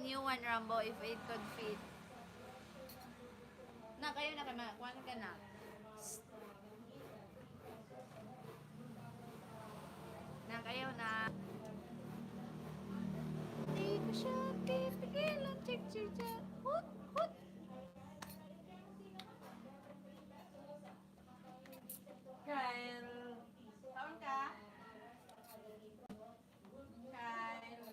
new one, Rambo, if it could fit. Na, kayo na kama. Kuha ka na. Na, kayo na. Di ko siya pipigilan. Check, check, check. Hut, hut. Kyle, taon ka? Kyle.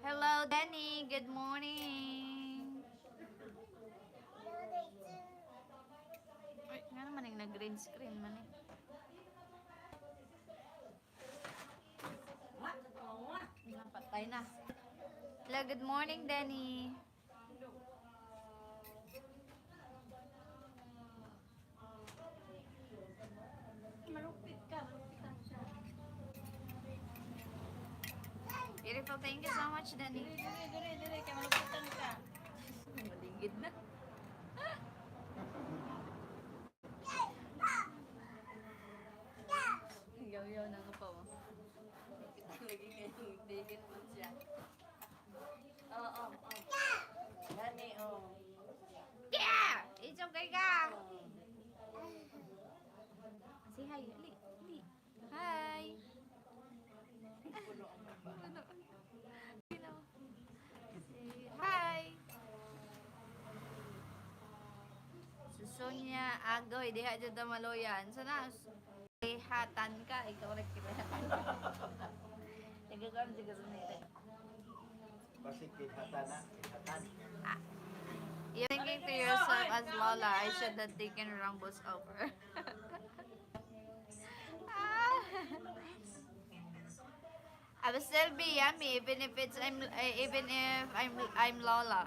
Hello, Danny. Good morning. Ay, nga naman yung nag-green screen man eh. Patay na. Hello, good morning, Danny. Malupit ka siya. Beautiful, thank you so much, Danny. Dire, kaya malupitan ka. Maligid na. Yaw-yaw na nga pa mo. Lagi kayong digit mo siya. Oo. Gani, Yeah! It's okay ka! Say hi, Ali. Ali. Hi! Say hi! Susunya agoy, diha dyan na maloyan. Sana, hatan ka, ikaw rin kinahatan. Nagagawa na siguro nito. Basi kihatan. You're thinking to yourself as Lola, I should have taken Rambo's offer. I will still be yummy even if I'm Lola.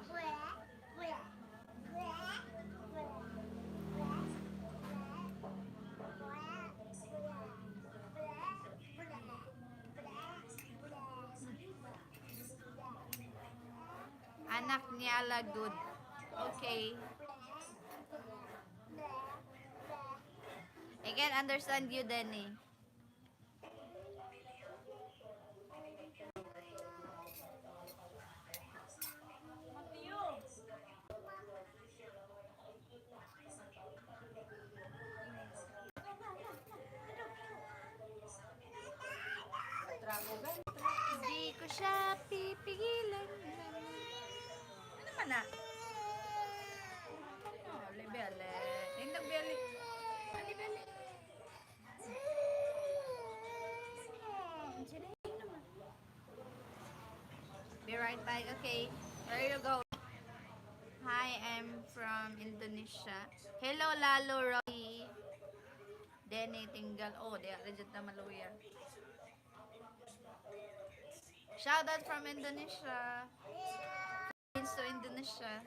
Anak ni Ala good. Okay. I can understand you, Danny. Di ko siya pipigilan. Ano man na? Oh, lebele. Hindi bele. Ani bele. Be right back. Okay. Where you go? Hi, I'm from Indonesia. Hello, Lalo, Rocky. Denny, tinggal. Oh, di ako dyan na maluya. Shout out from Indonesia. Friends to Indonesia.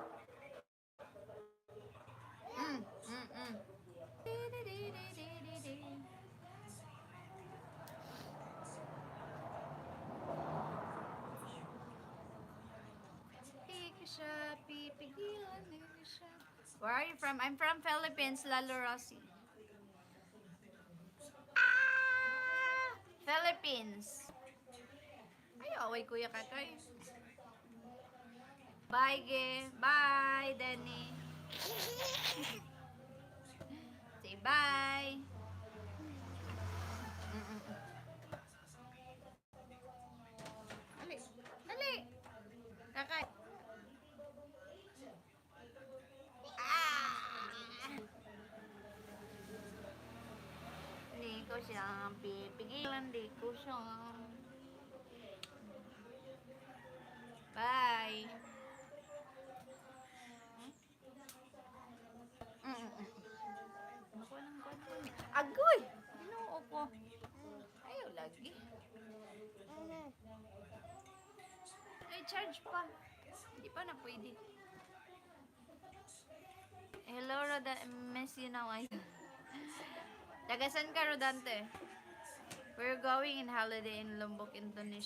Where are you from? I'm from Philippines, Lalo Rossi. Philippines. Ay, away kuya kakay. Bye, Ge. Bye, Danny. Say bye. Dali. Dali. Kakay. Hindi ko siya pipigilan. Hindi ko siya. Bye. Agoy! Ginoo ko. Ayaw lagi. Ay, charge pa. Hindi pa na pwede. Hello, Roda. Miss you now. Tagasan ka, Rodante? We're going in holiday in Lombok, Indonesia.